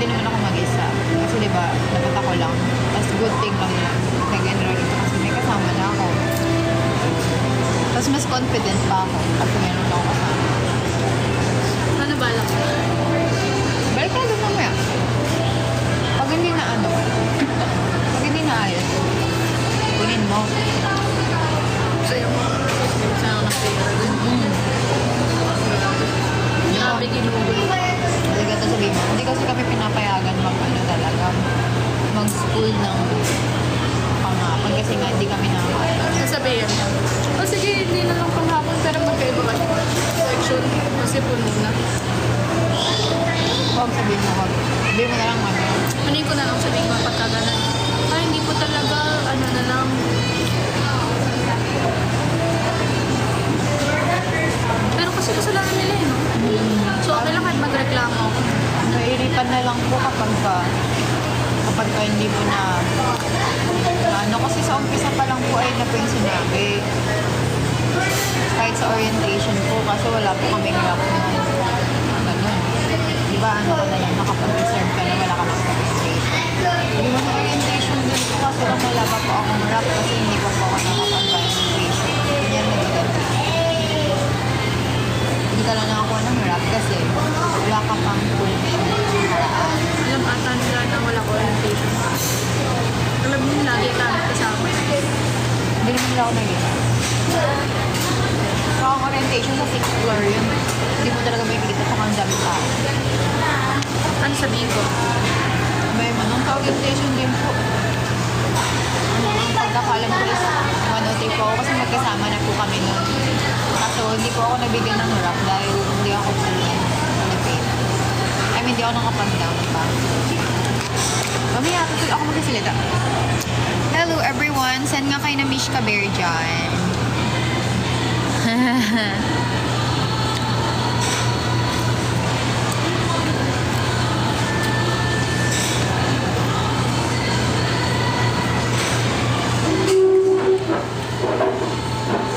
hindi naman ako mag-isa. Kasi diba, dapat ako lang. Tapos good thing lang na nag-enroll ito kasi may kasama na ako. Tapos mas confident pa ako kasi meron ako kasama. Ano balak? Balik ka doon mamaya. Pag hindi na ano, pag hindi na ayos, kunin mo. Sa'yo mo. Sa'yo ako nakita. Grabe ginugulo. Hindi ka sabihin mo. Hindi kasi kami pinapayagan mag-ano talaga. Mag-school ng panghapon kasi nga hindi kami nakakaya. Sasabihin mo. O sige, hindi na lang panghapon pero magkaiba ka section kasi puno na. Huwag sabihin mo, huwag. Sabihin mo na lang ano. Manin ko na lang sabihin ko pagka ganun. Ay, hindi po talaga, ano na lang. Pero kasi kasalanan nila eh, no? So, okay lang kahit magreklamo ako. Mairipan na lang po kapag ka hindi mo na ano kasi sa umpisa pa lang po ay na po yung sinabi. Kahit sa orientation po kasi wala po kaming rap nung ganun. Diba ano ka na lang nakapag-reserve ka na wala ka ng orientation. Hindi mo na orientation din po kasi lang wala pa po akong rap kasi hindi pa po ako nakapag-orientation. Ganyan na ganun. Hindi ka lang nakakuha ng rap kasi wala ka pang full haraan. Alam ata nila na wala ko orientation. Alam mo lagi kami kasama. Hindi naman nila ako nag-iwan. So, ang orientation sa 6th floor yun. Hindi mo talaga may makikita sa ang dami tao. Ano sabihin ko? May manong orientation din po. Ang pagkakalam ko is 103 po ako kasi magkasama na po kami noon. Kaso hindi po ako nabigyan ng rap dahil hindi ako full qualified. I mean, hindi ako nakapag-down pa. Mamaya, tutul ako magkasalita. Hello everyone! Send nga kayo na Mishka Bear dyan.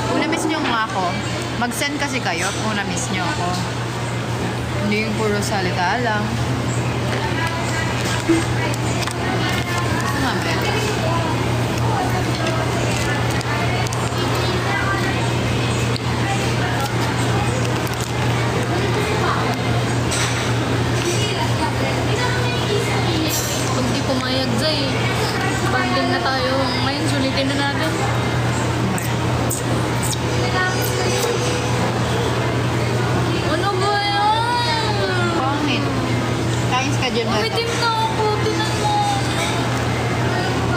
Kung na-miss nyo nga ako, mag-send kasi kayo kung na-miss nyo ako. Hindi yung puro salita lang. Gusto namin. Kung di pumayag Zay, banding na tayo. Ngayon, sulitin na natin. Ano ba yan? Pangit. Tayong schedule na ito. Umitim na ako, tinan mo.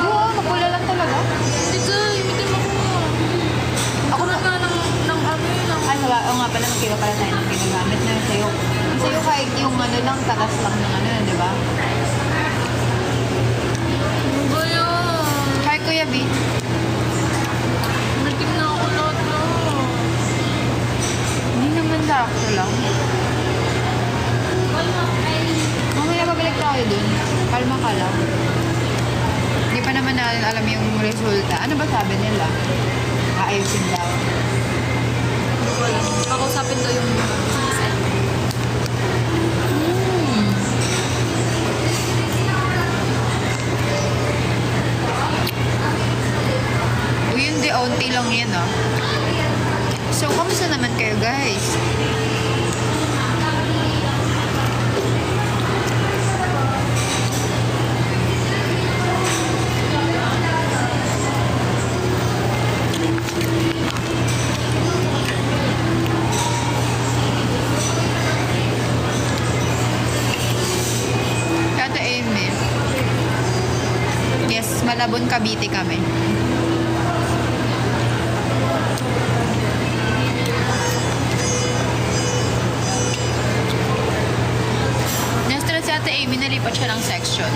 Oo, mapula lang talaga. Hindi Zay, umitim ako. Ako na nga ng ano yun. Ay, wala. Oo nga pala, magkiba pala tayo ng ginagamit na yung sayo. Yung sayo kahit yung ano lang, tatas lang ng ano, di ba? Ano ba yan? Hi, Kuya B. Umitim na ako lahat na. Hindi naman sakto lang. Mamaya babalik tayo dun. Kalma ka lang. Hindi pa naman natin alam yung resulta. Ano ba sabi nila? Aayusin daw. Hindi ko alam. Pakausapin daw yung CSN. Uy, hindi, onti lang yan ah. So, kamusta naman kayo guys? Kata Amy. Yes, Malabon, Cavite kami. Na-stress si Ate Amy, nalipat siya ng section.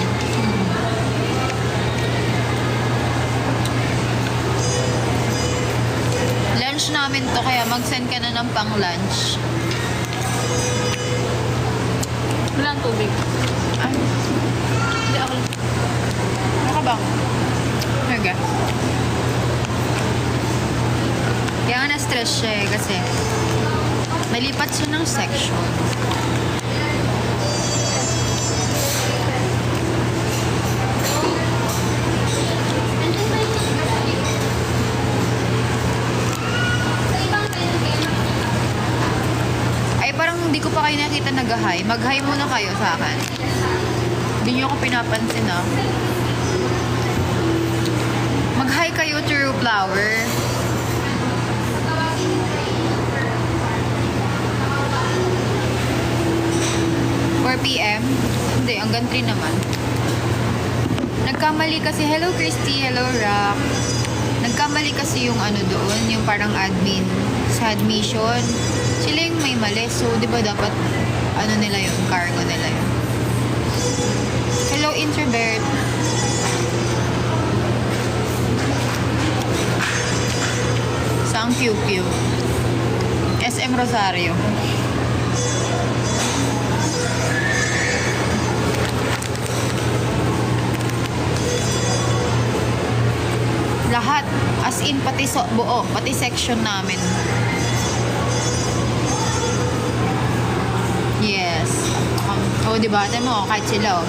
Lunch namin to, kaya mag-send ka na ng pang-lunch. Wala ang tubig. Ay, Hindi ako. ano ka bang? Naga. Kaya nga na-stress siya eh, kasi nalipat siya ng section. nag-hi. Mag-hi muna kayo sa akin. Hindi nyo ako pinapansin ah. Mag-hi kayo, True Flower. PM? Hindi, hanggang 3 naman. Nagkamali kasi, hello Christy, hello Rock. Nagkamali kasi yung ano doon, yung parang admin sa admission. Sila yung may mali, so di ba dapat ano nila yun, cargo nila yun. Hello introvert. Sang QQ. SM Rosario. Lahat. As in, pati buo. Pati section namin. Yes. Oh, diba? Tignan mo, kahit sila, oh.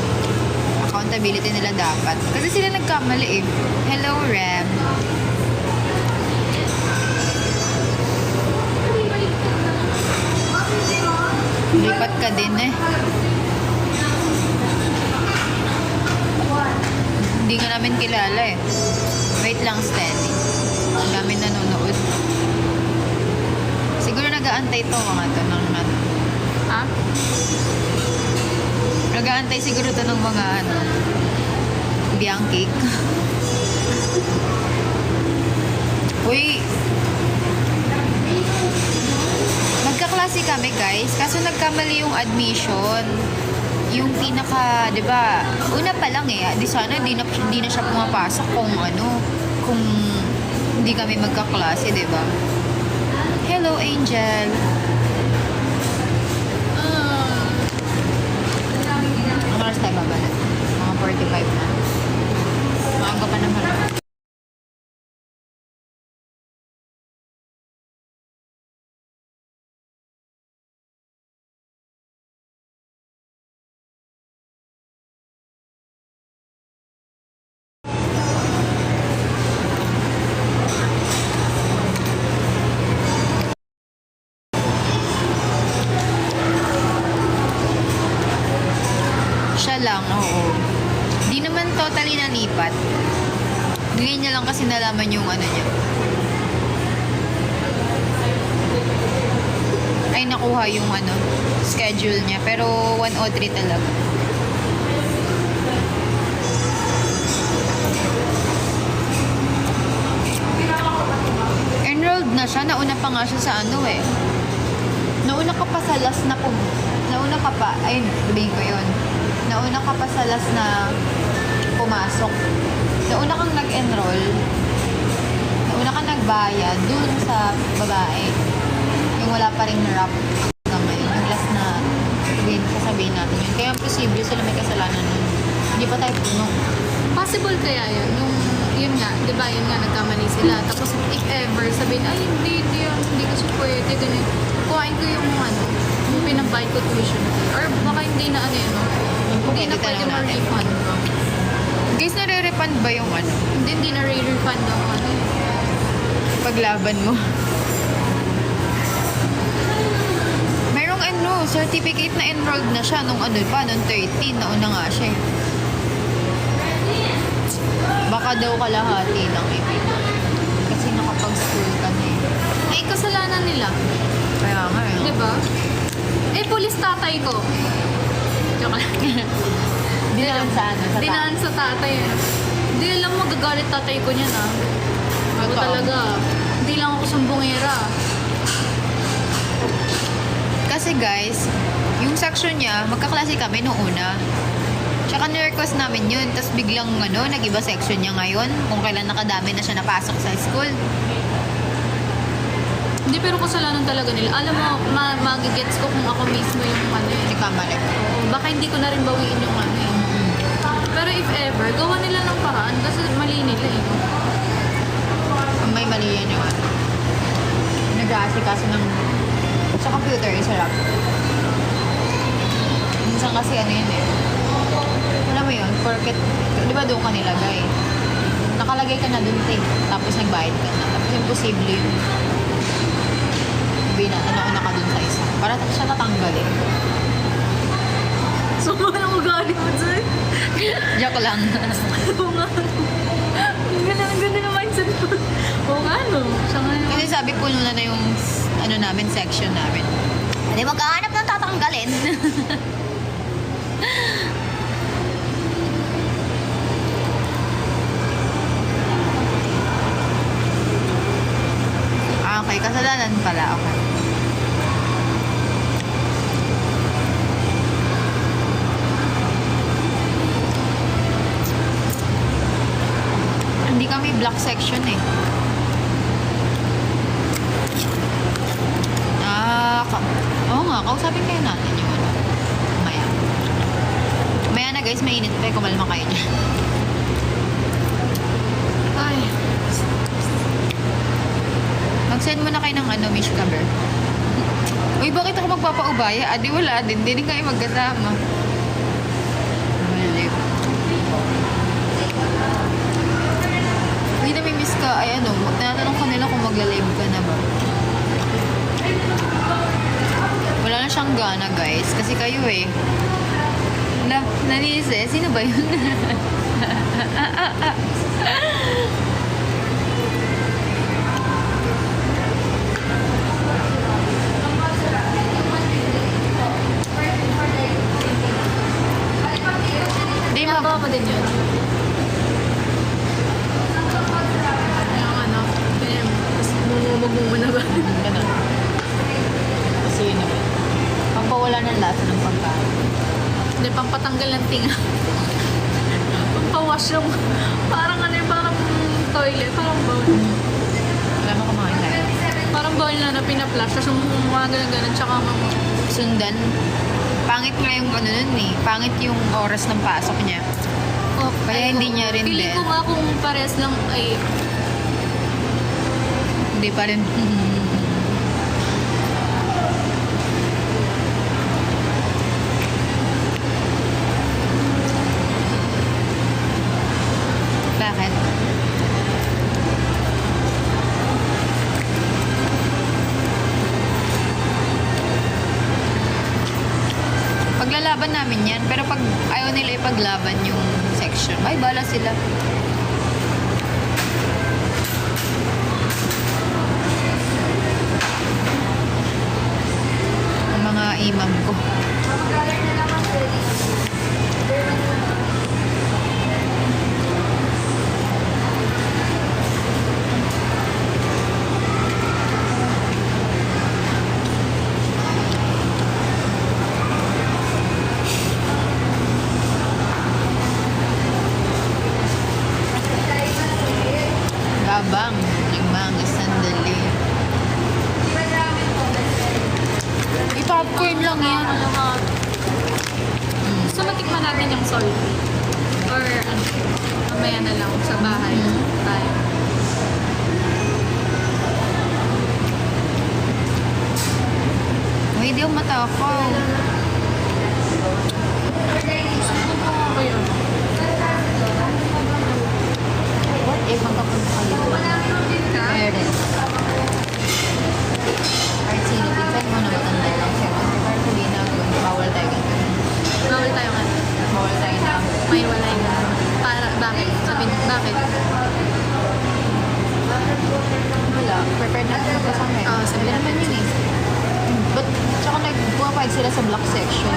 Accountability nila dapat. Kasi sila nagkamali, eh. Hello, Rem. Lipat ka din, eh. Hindi ka namin kilala, eh. Wait lang, steady. Ang dami nanonood. Siguro nag-aantay to mga to ng ano. Ha? Nag-aantay siguro to ng mga ano. Biyang cake. Uy. Magkaklase kami guys. Kaso nagkamali yung admission. Yung pinaka, di ba, una pa lang eh, di sana di na siya pumapasok kung ano, kung hindi kami magkaklase, di ba? Hello, Angel. Ang oras tayo babalik? Mga 45 na. Maaga pa naman. Siya lang, oo. Di naman totally nalipat. Ngayon niya lang kasi nalaman yung ano niya. Ay, nakuha yung ano, schedule niya. Pero 103 talaga. Enrolled na siya. Nauna pa nga siya sa ano eh. Nauna ka pa sa last na nauna ka pa, ay, sabihin ko yun. Nauna ka pa sa last na pumasok. Nauna kang nag-enroll. Nauna kang nagbayad dun sa babae. Yung wala pa rin rap hanggang ngayon. Yung last na sasabihin natin yun. Kaya posible sila may kasalanan nun. Hindi pa tayo puno. Possible kaya yun? Yun nga, di ba, yun nga, nagkamali sila. Tapos, if ever, sabihin, ay, hindi kasi pwede, ganun. Kuhain ko yung ano, yung pinambayad ko tuition fee. Or baka hindi na ano yun, no? Hindi na pwede ma-refund. Guys, nare-refund ba yung ano? Hindi na re-refund ang ano. Paglaban mo? Merong ano, certificate na enrolled na siya nung ano pa, nung 13. Nauna nga siya. Baka daw kalahati lang ibig. Kasi nakapag-school ka na eh. Ay, kasalanan nila. Kaya nga eh. Di ba? Eh, pulis tatay ko. Joke lang. Dinaan sa ano? Sa Dinaan sa tatay. Hindi alam mo, magagalit tatay ko niyan ah. Ako Totoo. talaga. Hindi lang ako sumbongera. Kasi guys, yung section niya, magkaklase kami nung una. Tsaka ni-request namin yun. Tapos biglang ano, nag-iba section niya ngayon. Kung kailan nakadami na siya napasok sa school. Hindi, pero kasalanan talaga nila. Alam mo, magigets ko kung ako mismo yung ano yun. Hindi ka mali. Baka hindi ko na rin bawiin yung ano eh. Pero if ever, gawa nila ng paraan kasi mali nila eh. May mali yan yung ano. Nag-aasikaso ng sa computer, isarap. Minsan kasi ano yun eh. Alam mo yun, porket, di ba doon ka nilagay? Nakalagay ka na doon eh. Tapos nagbayad ka na. Tapos imposible yun. Nauna ka doon sa isa. Para siya natanggal eh. Joke lang. Oo nga. Ang ganda ng mindset ko. Oo nga, no? Siya nga yun. Kasi sabi puno na yung ano namin, section namin. Hindi magkahanap ng tatanggalin. Okay, kasalanan pala. Okay. Hindi kami block section eh. Oo nga, kausapin kayo natin yung ano. Maya. Maya na guys, mainit pa eh. Kumalma kayo dyan. Ay. Mag-send mo na kayo ng ano, Mish Cover. Uy, bakit ako magpapaubaya? Adi wala din. Hindi din kayo magkasama. Malip. Uy, namimiss ka. Ay ano, tinatanong ko nila kung magla-live ka na ba. Wala na siyang gana guys. Kasi kayo eh. Nanise. Sino ba yun? Di Ginagawa ko din yun. Yung ano, mumumuna ba? Ganun. Kasi yun naman. Pampawala ng lasa ng pagkain. Hindi, pampatanggal ng tinga. Pampawash yung, parang ano yung parang toilet, parang bowl. Wala mo kumain tayo. Parang bowl na pina-flush, tapos yung mga ganun-ganun, tsaka Sundan. Pangit nga yung ano nun eh. Pangit yung oras ng pasok niya. oh, Kaya hindi niya rin feeling din. ko nga kung pares lang ay, Hindi pa rin. Bakit? Paglalaban namin yan, pero pag ayaw nila ipaglaban yung section, ay bala sila. Ang mga imam ko. Gabang, limang, sandali. I-popcorn lang yan. lahat. Gusto matikman natin yung salty. Or ano, mamaya na lang sa bahay. Tayo. Ay, hindi ako matakaw. What if magkapunta ka dito? Meron. Kahit sino, pinsan mo na matanda lang. Siyempre, kahit sabihin na, bawal tayo ganito. Bawal tayo nga. Bawal tayo na. May walay na. Para, bakit? Sabihin, bakit? Wala. Prepared na sila kasama eh. Oo, sabi naman yun eh. But, tsaka nag-pumapayag sila sa block section.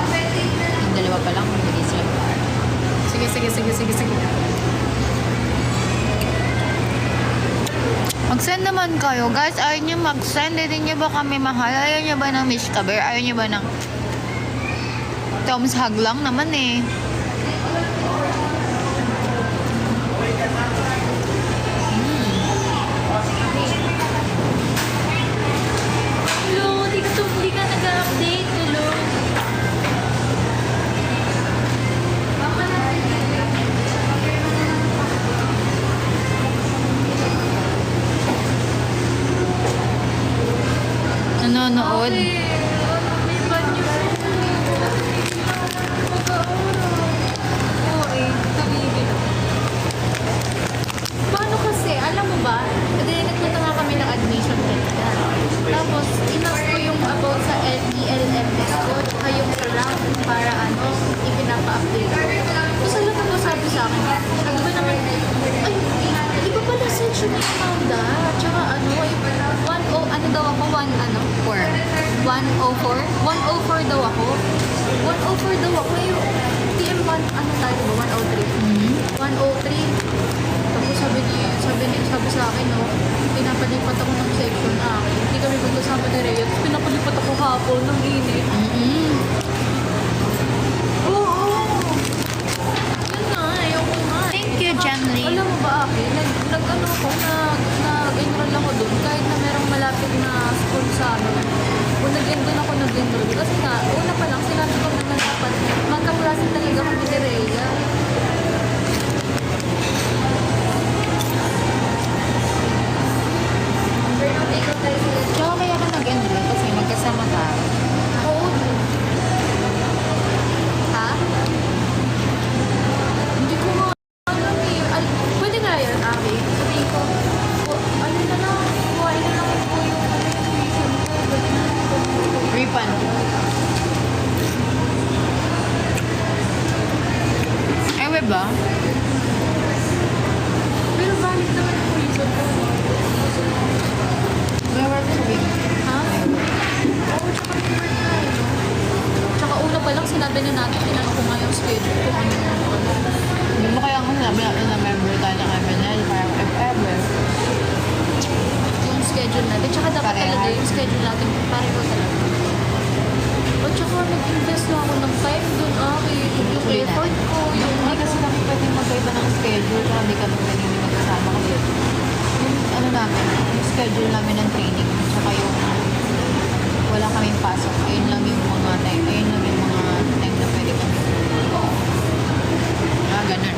Yung dalawa pa lang, hindi sila. Sige. Mag-send naman kayo. Guys, ayaw nyo mag-send. Hindi nyo ba kami mahal? Ayaw nyo ba ng Mish Cover? Ayaw nyo ba ng Tom's Hug lang naman eh. Hello, hindi ka nag-update. Hello. Nanonood. May bad news. found that. Tsaka ano, ano daw ako, 4. 104? 104 daw ako. 104 daw ako. Yung PM1, ano tayo ba? 103. 103. Tapos sabi sa akin, no, pinapalipat ako ng section akin. Hindi kami magkasama ni Rhea. Tapos pinapalipat ako hapon ng init. Oo! Yun na, ayoko nga. Thank you, Jamly. Alam mo ba, akin, nag-enroll ako doon kahit na merong malapit na school sa amin. Kung nag-enroll. Kasi nga, una pa lang, sinabi ko naman dapat, magkaklase talaga kami ni Rhea. Tsaka kaya ka nag-enroll kasi magkasama tayo. Oo. Ha? Hindi ko nga alam eh. Pwede nga yan, Abi. Sabihin ko, ano na lang, kuhain na lang po yung tuition ko. Ganyan. Refund. Ewe ba? Pero bakit naman yung tuition ko? Where were we? Ha? Oo, tsaka favorite na eh, no? Tsaka una pa lang sinabi na natin, tinanong ko nga yung schedule ko. Ano yung ano. Hindi mo kaya ako sinabi natin na member tayo ng MNL, parang if ever. Yung schedule natin. Tsaka dapat Parehas. talaga yung schedule natin. Pareho talaga. O tsaka nag-invest na ako ng time dun, yung Tuloy effort natin. ko, yung Hindi kasi kami pwedeng magkaiba ng schedule, kaya hindi kami pwedeng hindi magkasama kasi yung ano namin, yung schedule namin ng training, tsaka yung wala kaming pasok, ayun lang yung mga time na pwede kami. Ganun.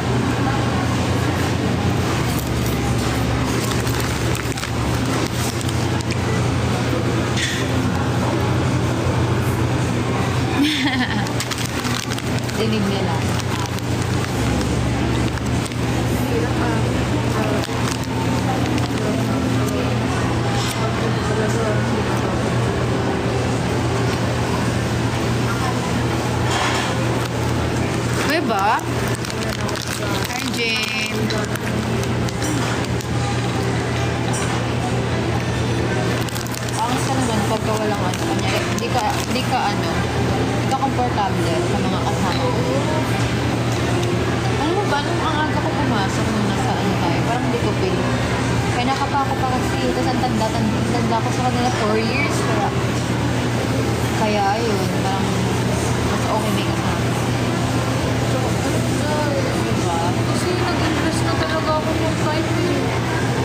Dinig nila. Diba? Hi, Jane. Ang sa naman pagka walang ano, kanya, di ka komportable sa mga kasama ko. Alam mo ba, nung ang aga ko pumasok nung nasa ano tayo, parang hindi ko feel. Kaya nakapa ako pa kasi, tapos ang tanda ko sa kanila 4 years. Kaya yun, parang mas okay may kasama. Diba? Kasi nag-invest na talaga ako ng time eh.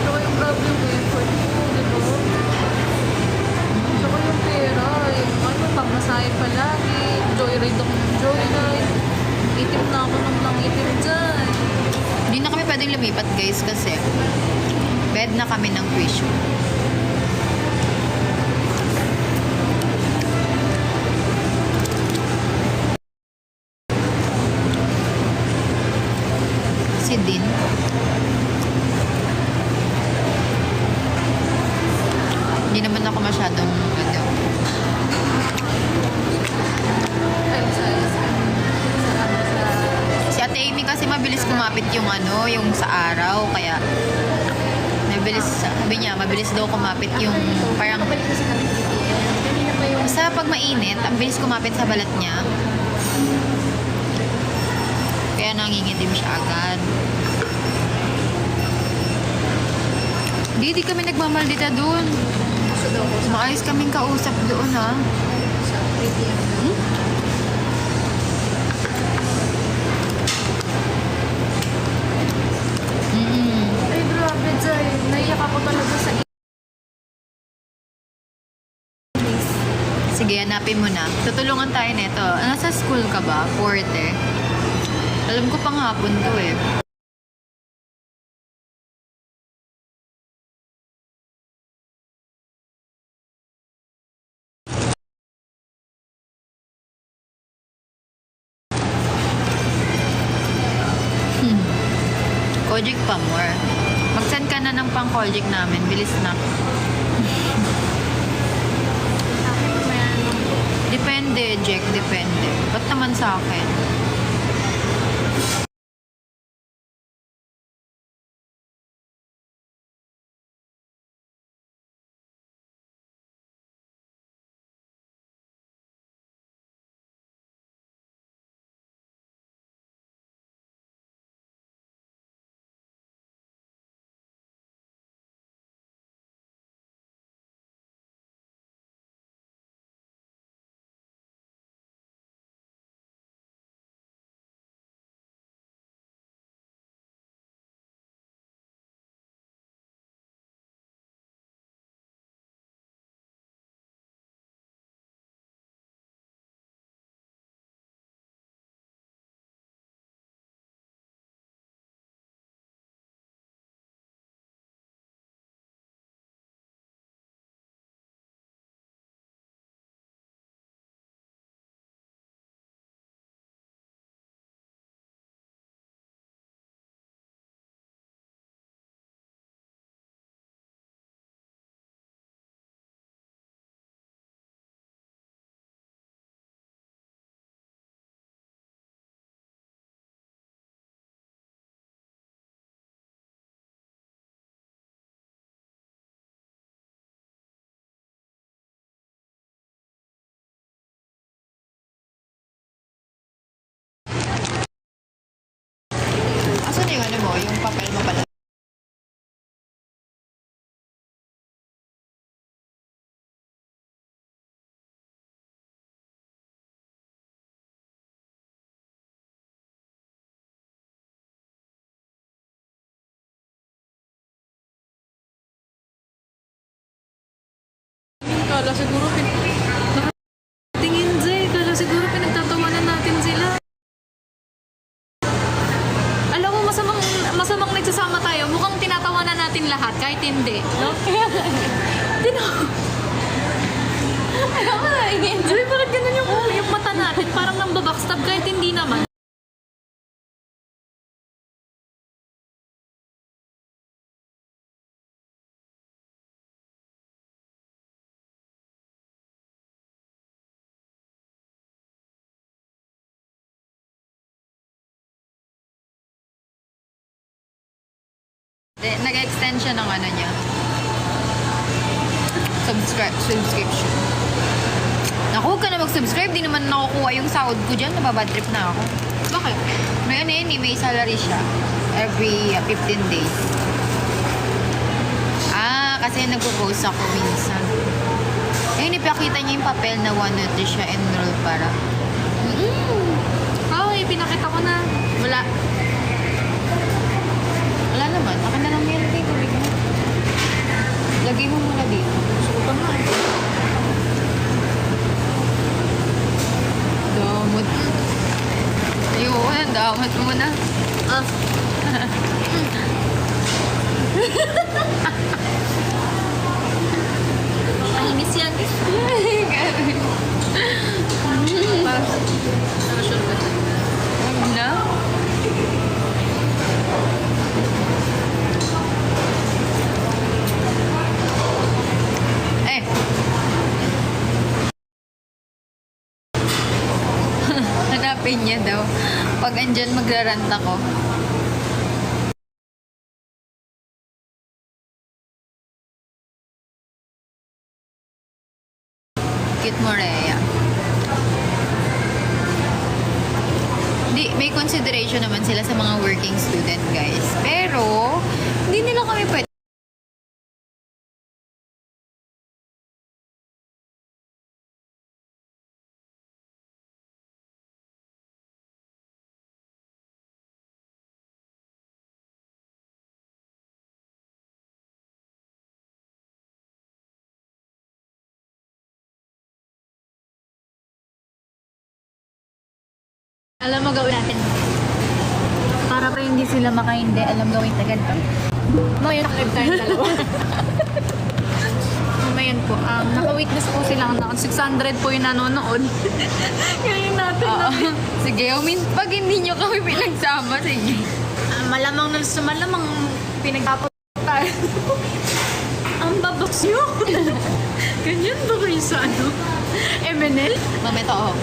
Tsaka yung grabe yung effort ko, di ba? Tsaka yung pera, yung ano, pamasahe palagi, joyride ako ng joyride. Itim na ako ng itim dyan. Hindi na kami pwedeng lumipat guys kasi bed na kami ng tuition. Si Din. Hindi naman ako masyadong ano. Ay, sa Si Ate Amy kasi mabilis kumapit yung ano, yung sa araw. Kaya sabi niya, mabilis daw kumapit yung parang Kapalik kasi kami PTL. Kanina pa yung sa pag mainit, ang bilis kumapit sa balat niya. Kaya nangingitim siya agad. Di kami nagmamaldita doon. gusto daw ko Maayos kaming kausap doon ha. sa PTL. Ay, grabe, Jai. Naiyak ako talaga sa English. Sige, hanapin mo na. Tutulungan tayo nito. Nasa school ka ba? Forte. Alam ko pang hapon to eh. Kojik pa more. Mag-send ka na ng pang Kojik namin. Bilis na. Depende, Jack. Depende. Ba't naman sa akin? Kala siguro nakatingin, Zay. Kala siguro pinagtatawanan natin sila. Alam mo, masamang nagsasama tayo. Mukhang tinatawanan natin lahat, kahit hindi. No? Alam mo na, Zay, bakit ganun yung mata natin? Parang nang babackstab kahit hindi naman. Nag-extend siya ng ano niya. Subscription. Naku, huwag ka na mag-subscribe. Di naman nakukuha yung sahod ko dyan. Nababad trip na ako. Bakit? Ngayon may salary siya. Every 15 days. Kasi nagpo-post ako minsan. Ayun, ipakita niya yung papel na siya enroll para. Okay, pinakita ko na. Wala. Wala naman. Akin na lang yan. Tubig mo. Lagay mo muna dito. Gusto ko nga. Damot. Ayun, damot muna. Mainis yan. Para sure ka dyan. Huwag na. Hanapin niya daw. Pag andyan, magrarant ako. Cute mo, Rhea. May consideration naman sila sa mga working student, guys. Pero, hindi nila kami pwede. Alam mo gawin natin. Para pa hindi sila makaindi, alam gawin na ganito. Ngayon, naka-live tayong dalawa. Ngayon po, naka-witness po sila ng 600 po yung nanonood. Ngayon natin na. Sige, pag hindi nyo kami pinagsama, sige. Malamang na malamang pinagtapos tayo. Ang babaks nyo. Ganyan ba kayo sa ano? MNL? Mamito ako.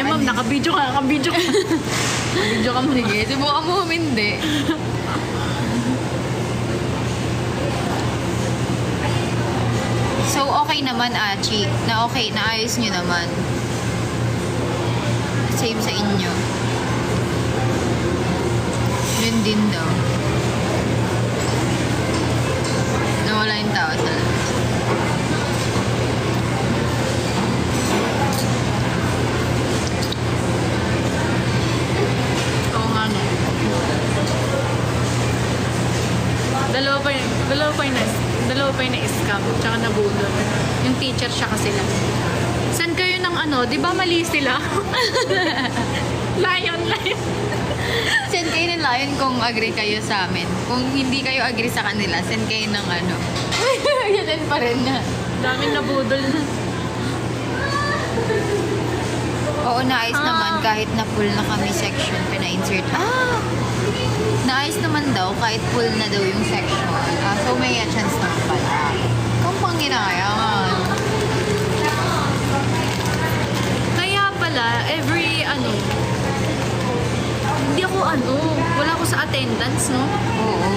Ma'am, naka-video ka. Video ka mo. Sige, subukan mo hindi. So, okay naman, Achi. Naayos nyo naman. Same sa inyo. Yun din daw. Nawala yung tao sa labas. Dalawa pa yung na-scam, tsaka nabudol. Yung teacher siya kasi lang. Send kayo ng ano, di ba mali sila? Lion. Send kayo ng lion kung agree kayo sa amin. Kung hindi kayo agree sa kanila, send kayo ng ano. Yan pa rin na. Daming nabudol na. Oo, naayos naman kahit na full na kami section, pina-insert. Naayos naman daw kahit full na daw yung section. So may chance na pala. Kung pang ginagayan. Kaya pala, wala ko sa attendance, no? Oo.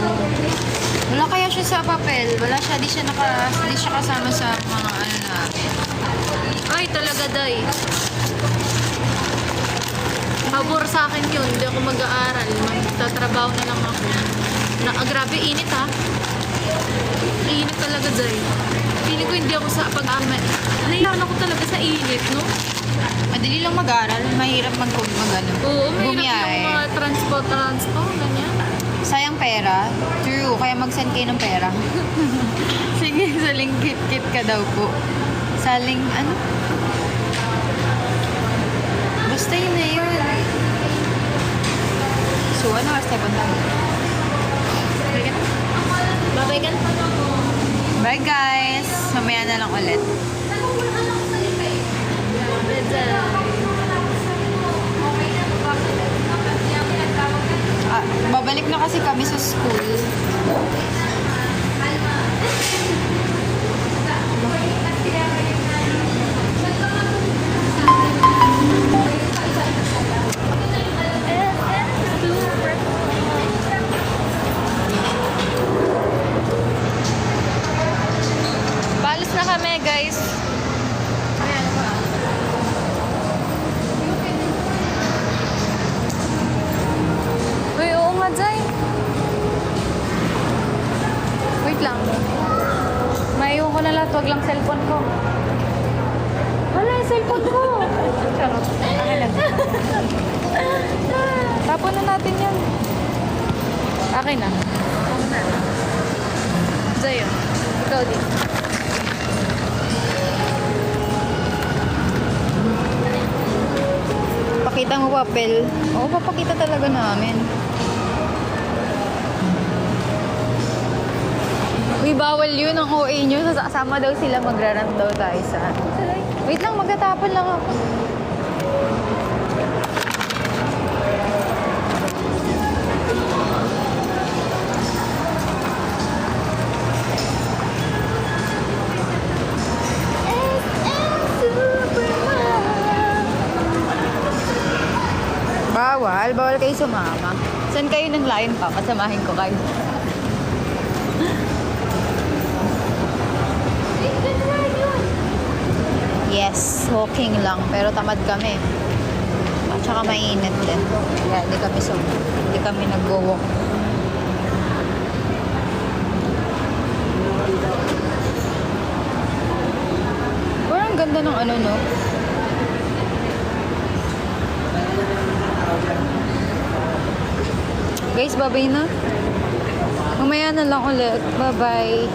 Wala kaya siya sa papel. Di siya kasama sa mga ano namin. Ay, talaga, day. Pabor sa akin yun. Hindi ako mag-aaral. Magtatrabaho na lang ako. Grabe, init ha. Init talaga, day. Feeling ko hindi ako sa pag-aaral. Nahiyan ako talaga sa init, no? Madali lang mag-aral. Mahirap mag-ano. Oo, mahirap Bumiyahe. yung mga transport, ganyan. Sayang pera. pera. True, kaya mag-send kayo ng pera. Sige, saling kit-kit ka daw po. Saling, ano? Basta yun na yun. So, ano oras tayo punta? Babay ka na. Bye guys! Mamaya na lang ulit. Babalik na kasi kami sa school. Balis na kami guys. Uy, oo nga, Jai. Wait lang. Maiwan ko na lahat. Wag lang cellphone ko. Wala yung cellphone ko. Charot. Tapon na natin yan. Akin na. Jai, oh. Ikaw din. Pakita mo papel. Oo, papakita talaga namin. Uy, bawal yun ang OA nyo. Sasama daw sila, magrarant daw tayo sa... Wait lang, magtatapon lang ako. Bawal. Bawal kayo sumama. Saan kayo ng lion pa? Pasamahin ko kayo. Yes, walking lang. Pero tamad kami. At saka mainit din. Kaya hindi kami nag-walk. Parang ganda ng ano, no? Guys, bye-bye na. Mamaya na lang ulit. Bye-bye.